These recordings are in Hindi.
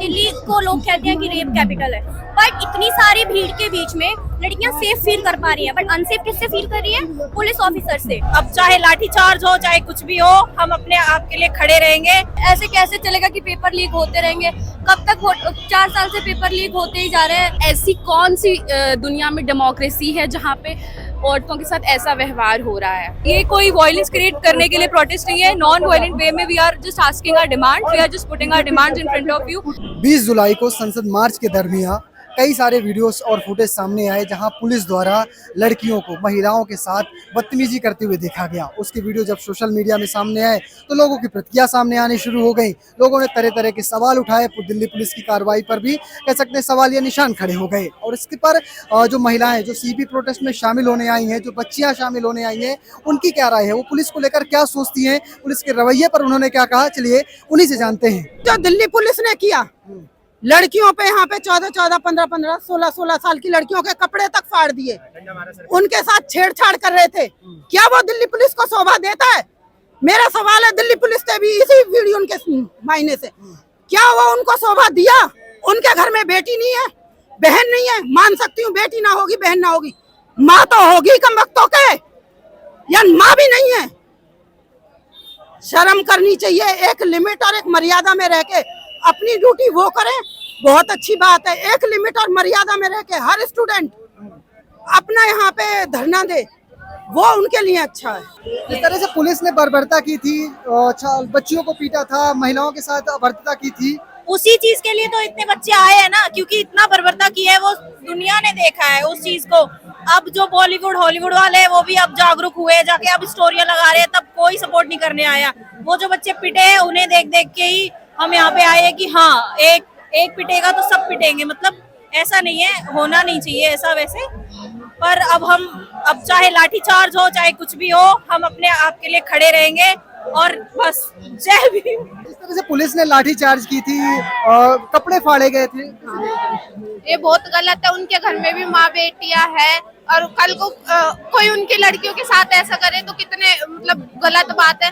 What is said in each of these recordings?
दिल्ली को लोग कहते हैं कि रेप कैपिटल है, बट इतनी सारी भीड़ के बीच में लड़कियां सेफ फील कर पा रही हैं, बट अनसेफ किससे फील कर रही है? पुलिस ऑफिसर से। अब चाहे लाठीचार्ज हो चाहे कुछ भी हो, हम अपने आप के लिए खड़े रहेंगे। ऐसे कैसे चलेगा कि पेपर लीक होते रहेंगे? कब तक 4 साल से पेपर लीक होते ही जा रहे हैं। ऐसी कौन सी दुनिया में डेमोक्रेसी है जहाँ पे औरतों के साथ ऐसा व्यवहार हो रहा है? ये कोई वायलेंस क्रिएट करने के लिए प्रोटेस्ट नहीं है। नॉन वायलेंट वे में we are just asking our demand, we are just putting our demands in front of you. 20 जुलाई को संसद मार्च के दरमियान कई सारे वीडियोस और फुटेज सामने आए जहां पुलिस द्वारा लड़कियों को, महिलाओं के साथ बदतमीजी करते हुए देखा गया। उसके वीडियो जब सोशल मीडिया में सामने आए तो लोगों की प्रतिक्रिया सामने आनी शुरू हो गई। लोगों ने तरह तरह के सवाल उठाए। दिल्ली पुलिस की कार्रवाई पर भी कह सकते हैं सवालिया निशान खड़े हो गए। और इसके पर जो महिलाएं जो सीपी प्रोटेस्ट में शामिल होने आई हैं, जो बच्चियां शामिल होने आई हैं, उनकी क्या राय है, वो पुलिस को लेकर क्या सोचती हैं, पुलिस के रवैये पर उन्होंने क्या कहा, चलिए उन्हीं से जानते हैं। जो दिल्ली पुलिस ने किया लड़कियों पे, यहाँ पे 14-14, 15-15, 16-16 साल की लड़कियों के कपड़े तक फाड़ दिए, उनके साथ छेड़छाड़ कर रहे थे, क्या वो दिल्ली पुलिस को शोभा देता है? मेरा सवाल है दिल्ली पुलिस से भी इसी वीडियो के मायने से, क्या वो उनको शोभा दिया? उनके घर में बेटी नहीं है, बहन नहीं है, मान सकती हूँ बेटी ना होगी, बहन ना होगी, माँ तो होगी कम वक्तों के, या माँ भी नहीं है। शर्म करनी चाहिए। एक लिमिट और एक मर्यादा में रह के अपनी ड्यूटी वो करें, बहुत अच्छी बात है। एक लिमिट और मर्यादा में रह के हर स्टूडेंट अपना यहाँ पे धरना दे, वो उनके लिए अच्छा है। इस तरह से पुलिस ने बर्बरता की थी, बच्चियों को पीटा था, महिलाओं के साथ बर्बरता की थी। उसी चीज के लिए तो इतने बच्चे आए हैं ना, क्योंकि इतना बर्बरता किया है वो दुनिया ने देखा है उस चीज को। अब जो बॉलीवुड हॉलीवुड वाले हैं वो भी अब जागरूक हुए, जाके अब स्टोरियां लगा रहे हैं, तब कोई सपोर्ट नहीं करने आया। वो जो बच्चे पिटे हैं उन्हें देख देख के ही हम यहाँ पे आए हैं कि हाँ, एक पिटेगा तो सब पिटेंगे। मतलब ऐसा नहीं है, होना नहीं चाहिए ऐसा वैसे, पर अब चाहे लाठीचार्ज हो चाहे कुछ भी हो, हम अपने आप के लिए खड़े रहेंगे। और बस जय भीम। इस तरह से पुलिस ने लाठीचार्ज की थी, कपड़े फाड़े गए थे। ये बहुत गलत है। उनके घर में भी माँ बेटियां है, और कल को कोई उनकी लड़कियों के साथ ऐसा करे तो कितने मतलब गलत बात है।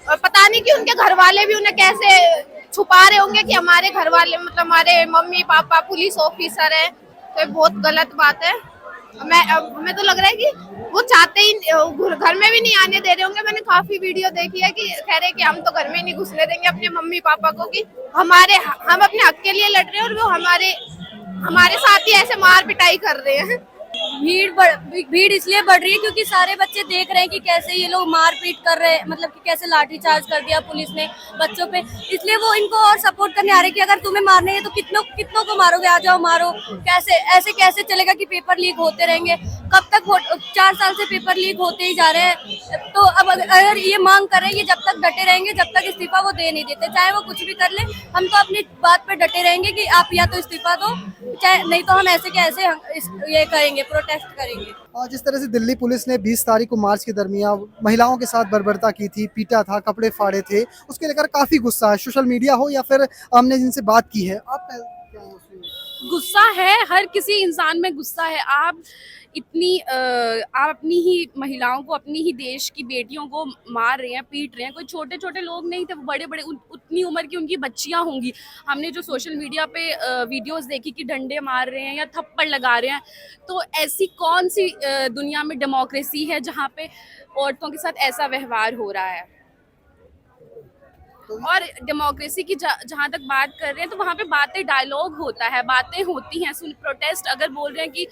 और पता नहीं कि उनके घर वाले भी उन्हें कैसे छुपा रहे होंगे कि हमारे घर वाले मतलब हमारे मम्मी पापा पुलिस ऑफिसर है, तो ये बहुत गलत बात है। हमें तो लग रहा है कि वो चाहते ही घर में भी नहीं आने दे रहे होंगे। मैंने काफी वीडियो देखी है कि कह रहे कि हम तो घर में नहीं घुसने देंगे अपने मम्मी पापा को, कि हम अपने हक के लिए लड़ रहे हैं और वो हमारे साथ ही ऐसे मार पिटाई कर रहे हैं। भीड़ इसलिए बढ़ रही है क्योंकि सारे बच्चे देख रहे हैं कि कैसे ये लोग मारपीट कर रहे हैं, मतलब कि कैसे लाठीचार्ज कर दिया पुलिस ने बच्चों पे, इसलिए वो इनको और सपोर्ट करने आ रहे हैं कि अगर तुम्हें मारने है तो कितनों को मारोगे, आ जाओ मारो। कैसे चलेगा कि पेपर लीक होते रहेंगे? कब तक 4 साल से पेपर लीक होते ही जा रहे हैं। तो अब अगर ये मांग कर रहे हैं, ये जब तक डटे रहेंगे, जब तक इस्तीफा वो दे नहीं देते, चाहे वो कुछ भी कर ले, हम तो अपनी बात पे डटे रहेंगे कि आप या तो इस्तीफा दो, चाहे नहीं तो हम ऐसे के ऐसे ये करेंगे, प्रोटेस्ट करेंगे। और जिस तरह से दिल्ली पुलिस ने 20 तारीख को मार्च के दरमियान महिलाओं के साथ बर्बरता की थी, पीटा था, कपड़े फाड़े थे, उसके लेकर काफी गुस्सा है। सोशल मीडिया हो या फिर हमने जिनसे बात की है, आप गुस्सा है, हर किसी इंसान में गुस्सा है। आप अपनी ही महिलाओं को, अपनी ही देश की बेटियों को मार रहे हैं, पीट रहे हैं। कोई छोटे छोटे लोग नहीं थे, बड़े बड़े उतनी उम्र की उनकी बच्चियां होंगी। हमने जो सोशल मीडिया पे वीडियोस देखी कि डंडे मार रहे हैं या थप्पड़ लगा रहे हैं, तो ऐसी कौन सी दुनिया में डेमोक्रेसी है जहाँ पे औरतों के साथ ऐसा व्यवहार हो रहा है? और डेमोक्रेसी की जहाँ तक बात कर रहे हैं तो वहाँ पे बातें, डायलॉग होता है, बातें होती हैं। प्रोटेस्ट अगर बोल रहे हैं कि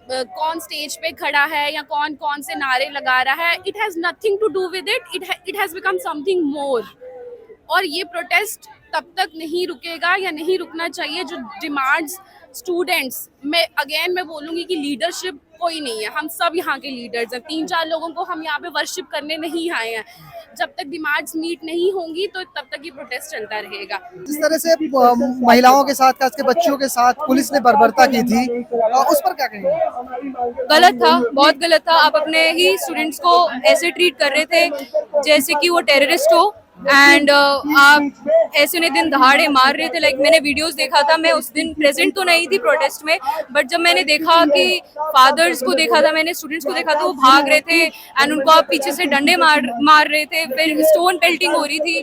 कौन स्टेज पे खड़ा है या कौन कौन से नारे लगा रहा है, it has nothing to do with it has become something more. और ये प्रोटेस्ट तब तक नहीं रुकेगा या नहीं रुकना चाहिए जो डिमांड्स स्टूडेंट्स में, अगेन मैं बोलूँगी कि लीडरशिप कोई नहीं है, हम सब यहाँ के लीडर्स हैं। 3-4 लोगों को हम यहाँ पे वर्शिप करने नहीं आए हैं। जब तक डिमांड्स मीट नहीं होंगी तो तब तक ये प्रोटेस्ट चलता रहेगा। जिस तरह से महिलाओं के साथ, खास के बच्चियों के साथ पुलिस ने बर्बरता की थी, उस पर क्या कहेंगे? गलत था, बहुत गलत था। आप अपने ही स्टूडेंट्स को ऐसे ट्रीट कर रहे थे जैसे कि वो टेररिस्ट हो। एंड आप ऐसे उन्हें दिन दहाड़े मार रहे थे। लाइक मैंने वीडियोस देखा था, मैं उस दिन प्रेजेंट तो नहीं थी प्रोटेस्ट में, बट जब मैंने देखा कि फादर्स को देखा था, मैंने स्टूडेंट्स को देखा था, वो भाग रहे थे एंड उनको आप पीछे से डंडे मार रहे थे, फिर स्टोन पेल्टिंग हो रही थी।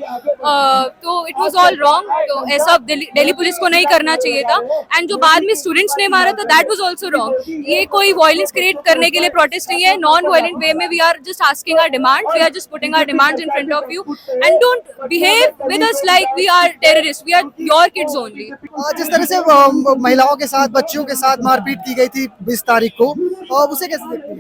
तो इट वाज ऑल रॉन्ग। तो ऐसा दिल्ली पुलिस को नहीं करना चाहिए था। एंड जो बाद में स्टूडेंट्स ने मारा था, दैट वाज आल्सो रॉन्ग। ये कोई वायलेंस क्रिएट करने के लिए प्रोटेस्ट नहीं है। नॉन वायलेंट वे में we are just asking our demand, we are just putting our demands in front of you and don't behave with us like we are terrorist, we are your kids only. जिस तरह से महिलाओं के साथ, बच्चियों के साथ मारपीट की गई थी 20 तारीख को, उसे कैसे देखते हैं?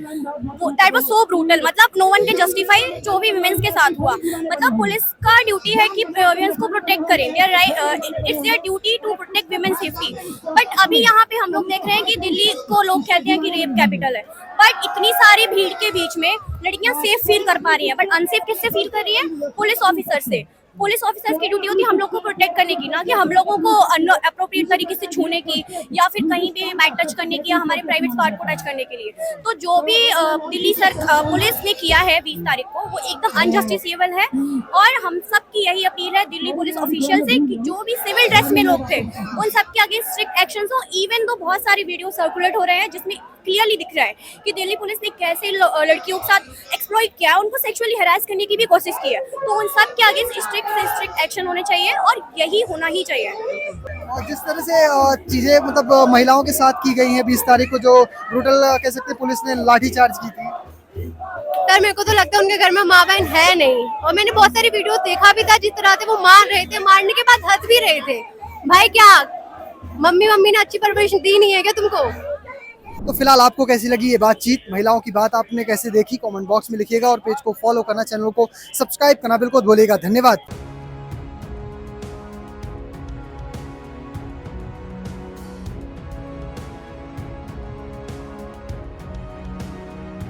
That was so brutal. मतलब नो वन कैन जस्टिफाई जो भी वुमेन्स के साथ हुआ। मतलब पुलिस का ड्यूटी है कि वुमेन्स को प्रोटेक्ट करें, it's their duty to protect women safety. But अभी यहाँ पे हम लोग देख रहे हैं कि दिल्ली को लोग कहते हैं कि रेप कैपिटल है, बट इतनी सारी भीड़ के बीच में लड़कियां सेफ फील कर पा रही हैं, बट अनसेफ किससे फील कर रही है? पुलिस ऑफिसर से। पुलिस ऑफिसर्स की ड्यूटी होती है हम लोग को प्रोटेक्ट करने की, ना कि हम लोगों को अप्रोप्रिएट तरीके से छूने की या फिर कहीं भी बैक टच करने की या हमारे प्राइवेट पार्ट को टच करने के लिए। तो जो भी दिल्ली पुलिस ने किया है 20 तारीख को, वो एकदम अनजस्टिसेबल है। और हम सब की यही अपील है दिल्ली पुलिस ऑफिशियल से कि जो भी सिविल ड्रेस में लोग थे उन सब के अगेंस्ट स्ट्रिक्ट एक्शन हो। इवन तो बहुत सारी वीडियो सर्कुलेट हो रहे हैं जिसमें क्लियरली दिख रहा है कि दिल्ली पुलिस ने कैसे लड़कियों के साथ एक्सप्लॉइट किया, उनको सेक्सुअली हरास करने की भी कोशिश की है। तो उन सब के अगेंस्ट स्ट्रिक्ट से स्ट्रिक्ट एक्शन होने चाहिए और यही होना ही चाहिए। और जिस तरह से चीजें मतलब महिलाओं के साथ की गई हैं 20 तारीख को, जो ब्रूटल कह सकते हैं, पुलिस ने लाठीचार्ज की थी। सर मेरे को तो लगता है उनके घर में माँ बहन है नहीं, और मैंने बहुत सारी वीडियो देखा भी था जिस तरह से वो मार रहे थे, मारने के बाद हंस भी रहे थे। भाई क्या मम्मी ने अच्छी परवरिश दी नहीं है क्या तुमको? तो फिलहाल आपको कैसी लगी ये बातचीत, महिलाओं की बात आपने कैसे देखी, कमेंट बॉक्स में लिखिएगा और पेज को फॉलो करना, चैनल को सब्सक्राइब करना बिल्कुल भूलिएगा। धन्यवाद।